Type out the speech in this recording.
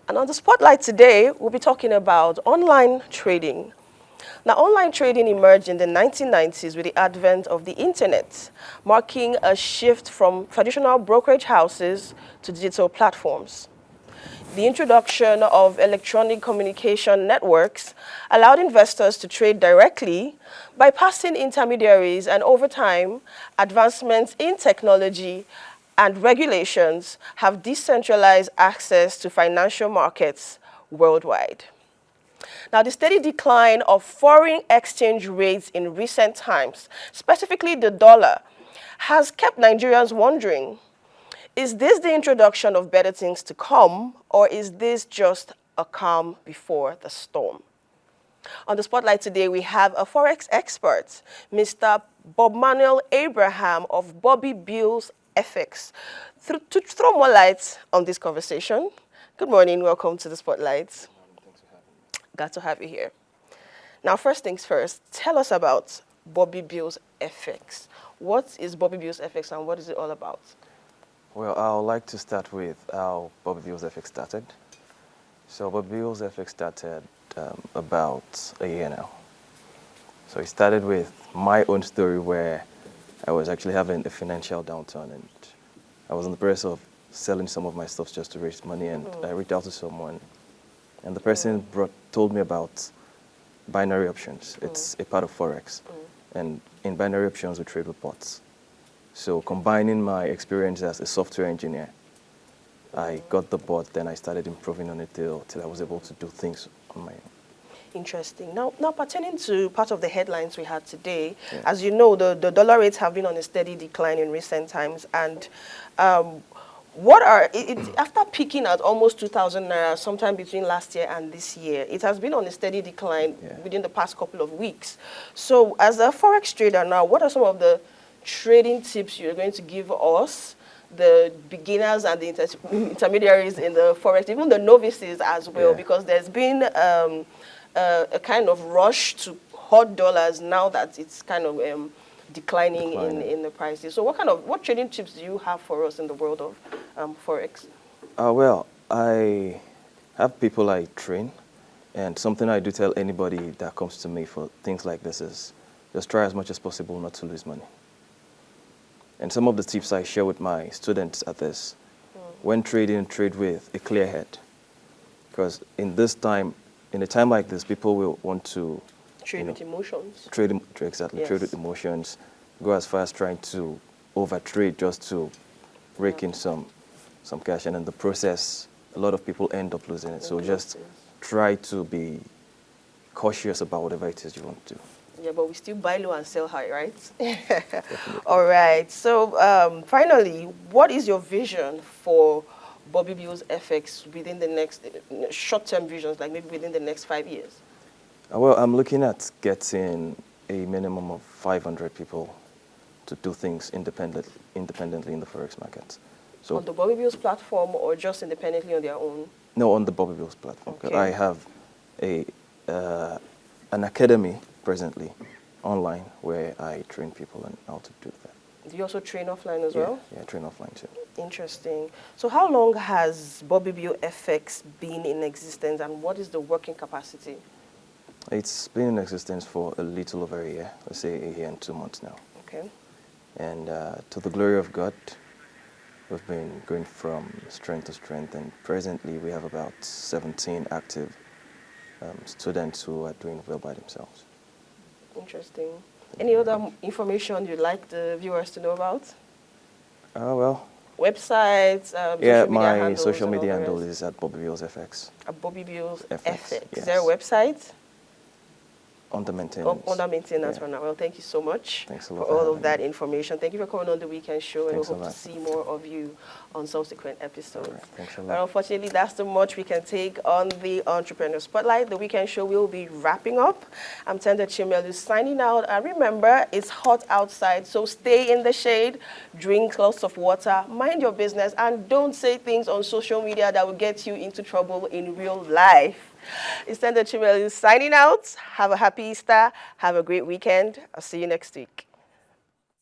And on the spotlight today, we'll be talking about online trading. Now, online trading emerged in the 1990s with the advent of the internet, marking a shift from traditional brokerage houses to digital platforms. The introduction of electronic communication networks allowed investors to trade directly, bypassing intermediaries, and over time, advancements in technology and regulations have decentralized access to financial markets worldwide. Now, the steady decline of foreign exchange rates in recent times, specifically the dollar, has kept Nigerians wondering, is this the introduction of better things to come, or is this just a calm before the storm? On the spotlight today, we have a Forex expert, Mr. Bob Manuel Abraham of Bobbybills FX, to throw more light on this conversation. Good morning, welcome to the spotlight. Thanks for having me. Glad to have you here. Now, first things first, tell us about Bobbybills FX. What is Bobbybills FX and what is it all about? Well, I would like to start with how Bobbybills FX started. So Bobbybills FX started about a year now. So it started with my own story where I was actually having a financial downturn and I was in the process of selling some of my stuff just to raise money, and I reached out to someone and the person told me about binary options. It's a part of Forex. And in binary options, we trade with bots. So combining my experience as a software engineer, I got the bot, then I started improving on it till I was able to do things on my own. Interesting. Now pertaining to part of the headlines we had today, as you know, the dollar rates have been on a steady decline in recent times, and after peaking at almost 2,000 naira sometime between last year and this year, it has been on a steady decline within the past couple of weeks. So as a Forex trader now, what are some of the trading tips you're going to give us, the beginners and the intermediaries in the Forex, even the novices as well, because there's been a kind of rush to hot dollars now that it's kind of declining in the prices. So what trading tips do you have for us in the world of Forex? Well, I have people I train, and something I do tell anybody that comes to me for things like this is just try as much as possible not to lose money. And some of the tips I share with my students are this: when trading, trade with a clear head. Because in a time like this, people will want to trade with emotions. Trade with emotions. Go as far as trying to overtrade just to rake in some cash, and in the process, a lot of people end up losing it. So just try to be cautious about whatever it is you want to do. Yeah, but we still buy low and sell high, right? All right. So finally, what is your vision for Bobbybills FX within the next short-term visions, like maybe within the next 5 years? Well, I'm looking at getting a minimum of 500 people to do things independently in the Forex market. So on the Bobbybills platform or just independently on their own? No, on the Bobbybills platform. Okay. I have an academy presently online where I train people on how to do that. Do you also train offline as well? Yeah, I train offline too. Interesting. So how long has Bobbybills FX been in existence, and what is the working capacity? It's been in existence for a little over a year. Let's say a year and 2 months now. Okay. And to the glory of God, we've been going from strength to strength, and presently we have about 17 active students who are doing well by themselves. Interesting. Any other information you'd like the viewers to know about? Well, websites, my social media handle is at Bobbybills FX. At Bobbybills FX. Yes. Is there a website? Under maintenance. Under maintenance right now. Well, thank you so much for all of that information. Thank you for coming on the weekend show, and we hope to see more of you on subsequent episodes. Right. Thanks a lot. But unfortunately, that's too much we can take on the Entrepreneur Spotlight. The weekend show will be wrapping up. I'm Tenda Chimelu signing out. And remember, it's hot outside, so stay in the shade, drink lots of water, mind your business, and don't say things on social media that will get you into trouble in real life. It's Tenda Chimelu signing out. Have a happy Easter. Have a great weekend. I'll see you next week.